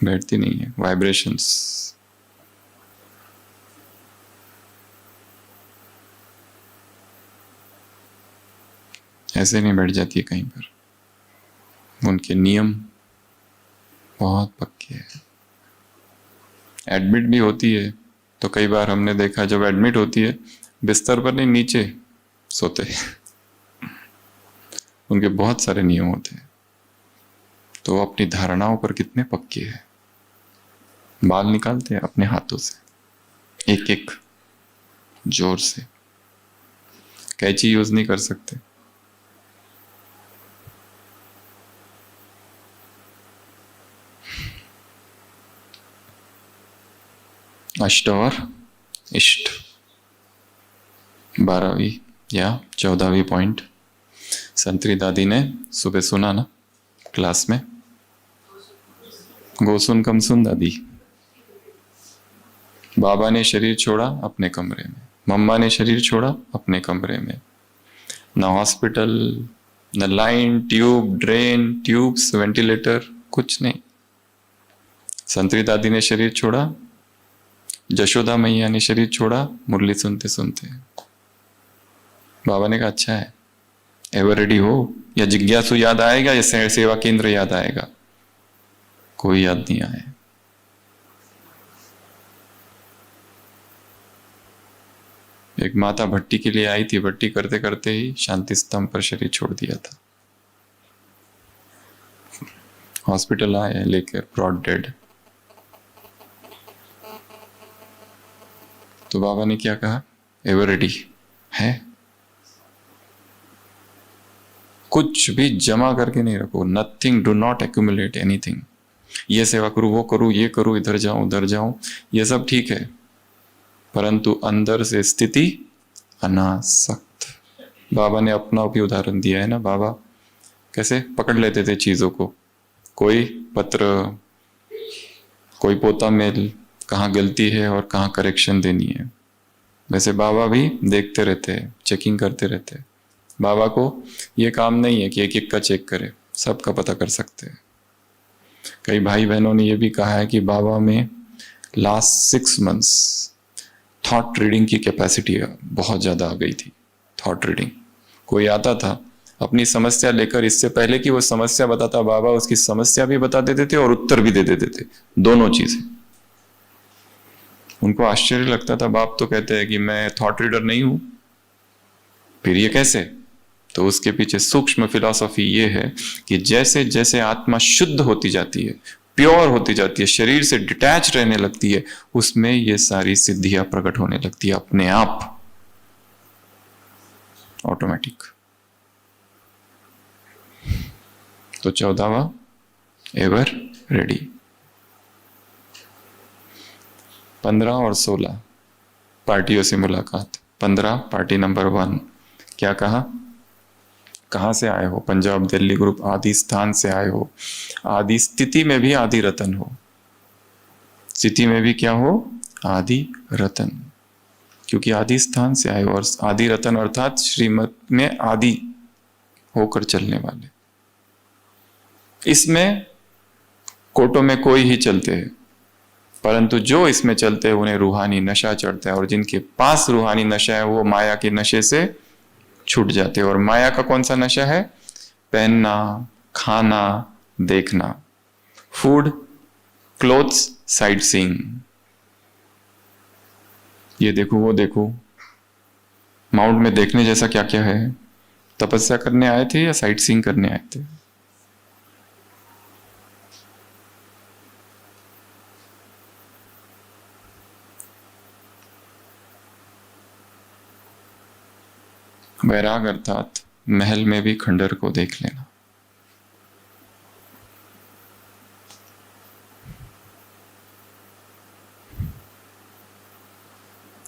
बैठती नहीं है। वाइब्रेशंस। ऐसे नहीं बैठ जाती है कहीं पर। उनके नियम बहुत पक्के हैं। एडमिट भी होती है तो कई बार हमने देखा, जब एडमिट होती है बिस्तर पर नहीं, नीचे सोते हैं। उनके बहुत सारे नियम होते हैं। तो वो अपनी धारणाओं पर कितने पक्के हैं। बाल निकालते हैं अपने हाथों से, एक एक, जोर से। कैंची यूज नहीं कर सकते। अष्ट और इष्ट, 12वीं या 14वीं पॉइंट संतरी दादी ने सुबह सुना ना क्लास में। गोसुन कमसुन दादी। बाबा ने शरीर छोड़ा अपने कमरे में, मम्मा ने शरीर छोड़ा अपने कमरे में। न हॉस्पिटल, न line, tube, drain, tubes, ventilator, कुछ नहीं। संतरी दादी ने शरीर छोड़ा, जशोदा मैया ने शरीर छोड़ा, मुरली सुनते सुनते। बाबा ने कहा अच्छा है, एवर रेडी हो, या जिज्ञासु याद आएगा या सेवा केंद्र याद आएगा? कोई याद नहीं आए। एक माता भट्टी के लिए आई थी, भट्टी करते करते ही शांति स्तंभ पर शरीर छोड़ दिया था। हॉस्पिटल आए लेकर, ब्रॉड डेड। तो बाबा ने क्या कहा? एवर रेडी है। कुछ भी जमा करके नहीं रखो। Nothing, do not accumulate anything. ये सेवा करूं, वो करूं, ये करूं, इधर जाऊं, उधर जाऊं, ये सब ठीक है, परंतु अंदर से स्थिति अनासक्त। बाबा ने अपना भी उदाहरण दिया है ना। बाबा कैसे पकड़ लेते थे चीजों को, कोई पत्र, कोई पोता मेल, कहाँ गलती है और कहाँ करेक्शन देनी है। वैसे बाबा भी देखते रहते हैं, चेकिंग करते रहते हैं। बाबा को ये काम नहीं है कि एक एक का चेक करे, सबका पता कर सकते हैं। कई भाई बहनों ने ये भी कहा है कि बाबा में लास्ट 6 मंथ्स थॉट रीडिंग की कैपेसिटी बहुत ज़्यादा आ गई थी। थॉट रीडिंग, कोई आता था अपनी समस्या लेकर, इससे पहले कि वो समस्या बताता, बाबा उसकी समस्या भी बता देते थे और उत्तर भी दे देते थे, दोनों चीजें। उनको आश्चर्य लगता था। बाप तो कहते हैं कि मैं थॉट रीडर नहीं हूं, फिर ये कैसे? तो उसके पीछे सूक्ष्म फिलॉसफी ये है कि जैसे जैसे आत्मा शुद्ध होती जाती है, प्योर होती जाती है, शरीर से डिटैच रहने लगती है, उसमें ये सारी सिद्धियां प्रकट होने लगती है अपने आप, ऑटोमेटिक। तो 14वां, एवर रेडी। 15 और 16 पार्टियों से मुलाकात। 15 पार्टी नंबर 1, क्या कहा? कहां से आए हो? पंजाब दिल्ली ग्रुप आदि स्थान से आए हो। आदि स्थिति में भी आदि रतन हो। स्थिति में भी क्या हो? आदि रतन। क्योंकि आदि स्थान से आए हो, और आदि रतन अर्थात श्रीमत में आदि होकर चलने वाले। इसमें कोटों में कोई ही चलते हैं, परंतु जो इसमें चलते हैं उन्हें रूहानी नशा चढ़ता है, और जिनके पास रूहानी नशा है वो माया के नशे से छूट जाते हैं। और माया का कौन सा नशा है? पहनना, खाना, देखना, फूड, क्लोथ्स, साइट सीइंग, ये देखो वो देखो। माउंट में देखने जैसा क्या क्या है? तपस्या करने आए थे या साइट सीइंग करने आए थे? वैराग अर्थात महल में भी खंडर को देख लेना।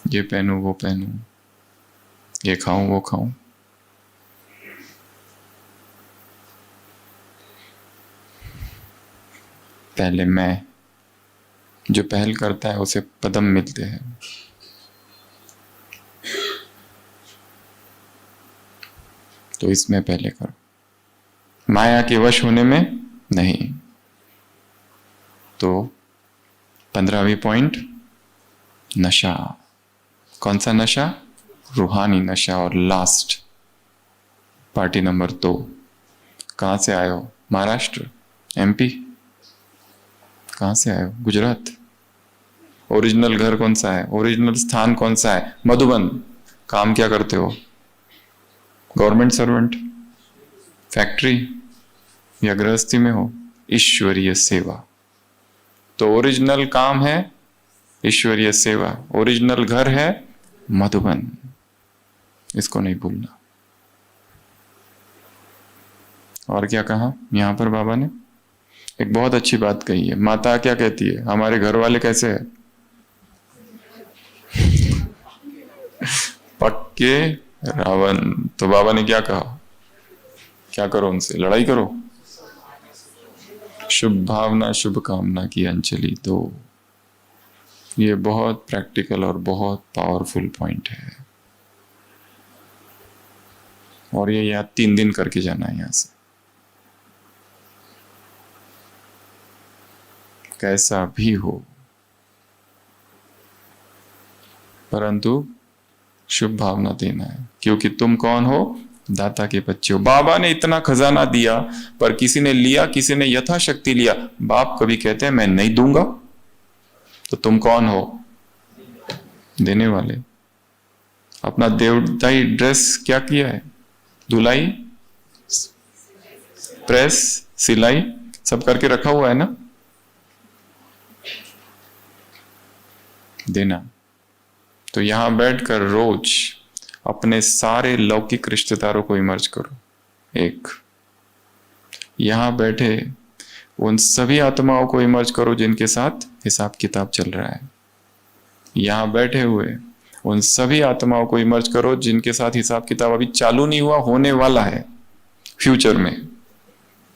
ये पहनूं वो पहनूं, ये खाऊं वो खाऊं। पहले मैं, जो पहल करता है उसे पदम मिलते हैं। तो इसमें पहले करो, माया के वश होने में नहीं। तो 15वीं पॉइंट, नशा। कौन सा नशा? रूहानी नशा। और लास्ट पार्टी नंबर 2, कहां से आए हो? महाराष्ट्र, एमपी? कहां से आए हो? गुजरात? ओरिजिनल घर कौन सा है? ओरिजिनल स्थान कौन सा है? मधुबन। काम क्या करते हो? गवर्नमेंट सर्वेंट, फैक्ट्री या गृहस्थी में हो? ईश्वरीय सेवा। तो ओरिजिनल काम है ईश्वरीय सेवा, ओरिजिनल घर है मधुबन। इसको नहीं भूलना। और क्या कहा यहां पर बाबा ने? एक बहुत अच्छी बात कही है। माता क्या कहती है? हमारे घर वाले कैसे है? पक्के रावण। तो बाबा ने क्या कहा? क्या करो उनसे? लड़ाई करो। शुभ भावना शुभ कामना की अंजलि दो। ये बहुत प्रैक्टिकल और बहुत पावरफुल पॉइंट है। और ये याद 3 दिन करके जाना है यहां से। कैसा भी हो, परंतु शुभ भावना देना है, क्योंकि तुम कौन हो? दाता के बच्चे हो। बाबा ने इतना खजाना दिया, पर किसी ने लिया, किसी ने यथाशक्ति लिया। बाप कभी कहते हैं मैं नहीं दूंगा? तो तुम कौन हो? देने वाले। अपना देवदाई ड्रेस क्या किया है? धुलाई, प्रेस, सिलाई सब करके रखा हुआ है ना? देना। तो यहां बैठकर रोज अपने सारे लौकिक रिश्तेदारों को इमर्ज करो। एक, यहां बैठे उन सभी आत्माओं को इमर्ज करो जिनके साथ हिसाब किताब चल रहा है। यहां बैठे हुए उन सभी आत्माओं को इमर्ज करो जिनके साथ हिसाब किताब अभी चालू नहीं हुआ, होने वाला है फ्यूचर में।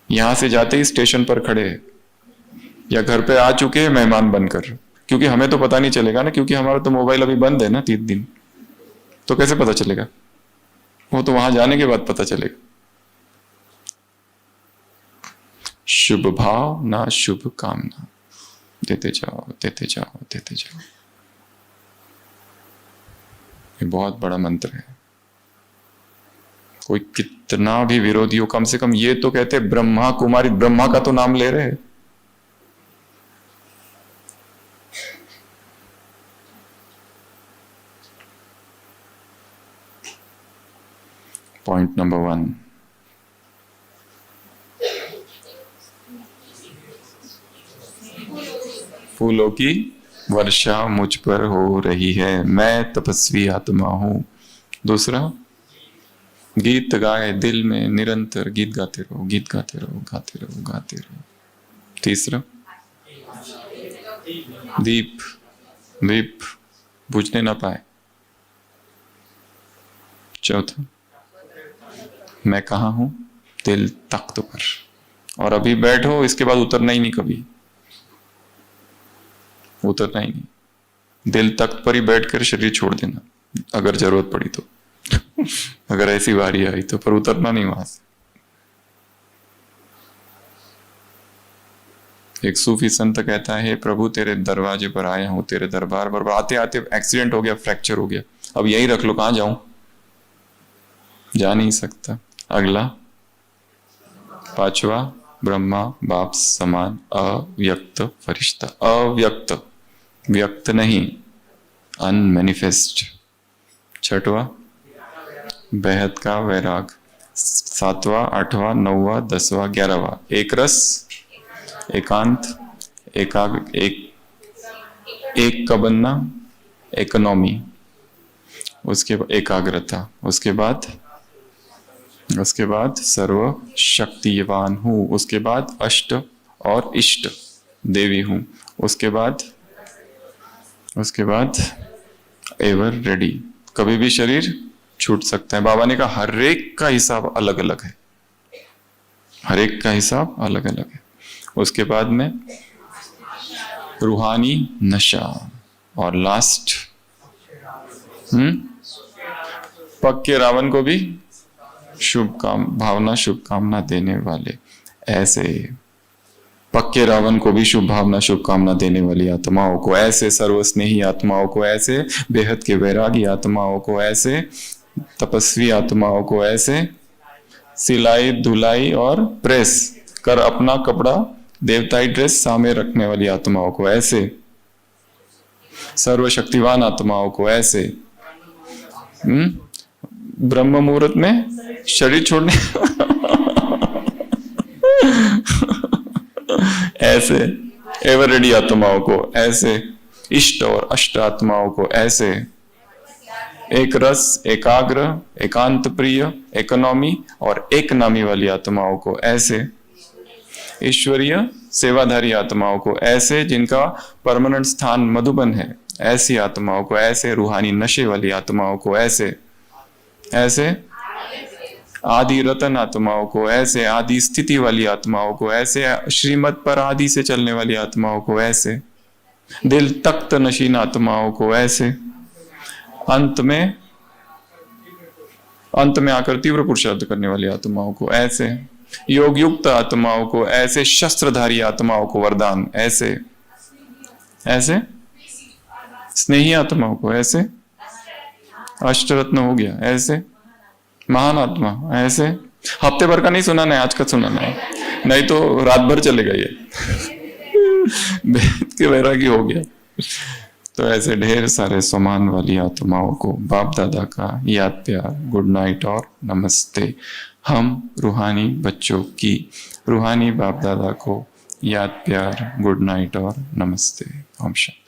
यहां से जाते ही स्टेशन पर खड़े हैं या घर पे आ चुके हैं मेहमान बनकर, क्योंकि हमें तो पता नहीं चलेगा ना, क्योंकि हमारा तो मोबाइल अभी बंद है ना 3 दिन। तो कैसे पता चलेगा? वो तो वहां जाने के बाद पता चलेगा। शुभ भाव ना शुभ कामना, देते जाओ देते जाओ देते जाओ। ये बहुत बड़ा मंत्र है। कोई कितना भी विरोधी हो, कम से कम ये तो कहते ब्रह्मा कुमारी, ब्रह्मा का तो नाम ले रहे हैं। पॉइंट नंबर 1, फूलों की वर्षा मुझ पर हो रही है, मैं तपस्वी आत्मा हूं। दूसरा, गीत गाए दिल में निरंतर, गीत गाते रहो, गीत गाते रहो, गाते रहो, गाते रहो। तीसरा, दीप, दीप बुझने ना पाए। चौथा, मैं कहा हूं? दिल तख्त पर। और अभी बैठो, इसके बाद उतरना ही नहीं, कभी उतरना ही नहीं। दिल तख्त पर ही बैठकर शरीर छोड़ देना अगर जरूरत पड़ी तो। अगर ऐसी बारी आई तो, पर उतरना नहीं वहां से। एक सूफी संत कहता है, प्रभु तेरे दरवाजे पर आया हूं, तेरे दरबार पर। आते आते एक्सीडेंट हो गया, फ्रैक्चर हो गया, अब यही रख लो, कहां जाऊं? जा नहीं सकता। अगला, 5वां, ब्रह्मा बाप समान, अव्यक्त फरिश्ता, अव्यक्त, व्यक्त नहीं, अनमैनिफेस्ट। छठवा बेहद का वैराग। सातवां, आठवां, नौवां, 10वां, 11वां एक रस, एकांत, एक का बनना, इकोनॉमी, उसके बाद एकाग्रता, उसके बाद सर्व शक्तिवान हूँ, उसके बाद अष्ट और इष्ट देवी हूँ, उसके बाद एवर रेडी, कभी भी शरीर छूट सकता है। बाबा ने कहा हर एक का हिसाब अलग अलग है, हर एक का हिसाब अलग अलग है। उसके बाद में रूहानी नशा, और लास्ट पक्के रावण को भी शुभकामना देने वाले, ऐसे पक्के रावण को भी शुभ भावना शुभकामना देने वाली आत्माओं को, ऐसे सर्वस्नेही आत्माओं को, ऐसे बेहद के वैरागी आत्माओं को, ऐसे तपस्वी आत्माओं को, ऐसे सिलाई धुलाई और प्रेस कर अपना कपड़ा देवताई ड्रेस सामने रखने वाली आत्माओं को, ऐसे सर्वशक्तिवान आत्माओं को, ऐसे ब्रह्म मुहूर्त में शरीर छोड़ने ऐसे एवर रेडी आत्माओं को, ऐसे इष्ट और अष्ट आत्माओं को, ऐसे एक रस, एकाग्र, एकांत प्रिय, इकोनॉमी और एक नामी वाली आत्माओं को, ऐसे ईश्वरीय सेवाधारी आत्माओं को, ऐसे जिनका परमानेंट स्थान मधुबन है, ऐसी आत्माओं को, ऐसे रूहानी नशे वाली आत्माओं को, ऐसे आदि रतन आत्माओं को, ऐसे आदि स्थिति वाली आत्माओं को, ऐसे श्रीमत पर आदि से चलने वाली आत्माओं को, ऐसे दिल तख्त नशीन आत्माओं को, ऐसे अंत में आकर तीव्र पुरुषार्थ करने वाली आत्माओं को, ऐसे योग युक्त आत्माओं को, ऐसे शस्त्रधारी आत्माओं को वरदान, ऐसे स्नेही आत्माओं को, ऐसे अष्टरत्न हो गया, ऐसे महान आत्मा, ऐसे हफ्ते भर का नहीं सुनाना है, आज का सुनाना है, नहीं तो रात भर चलेगा ये बेहद के वैरागी हो गया। तो ऐसे ढेर सारे समान वाली आत्माओं को बाप दादा का याद प्यार, गुड नाइट और नमस्ते। हम रूहानी बच्चों की रूहानी बाप दादा को याद प्यार, गुड नाइट और नमस्ते। ओम शांति।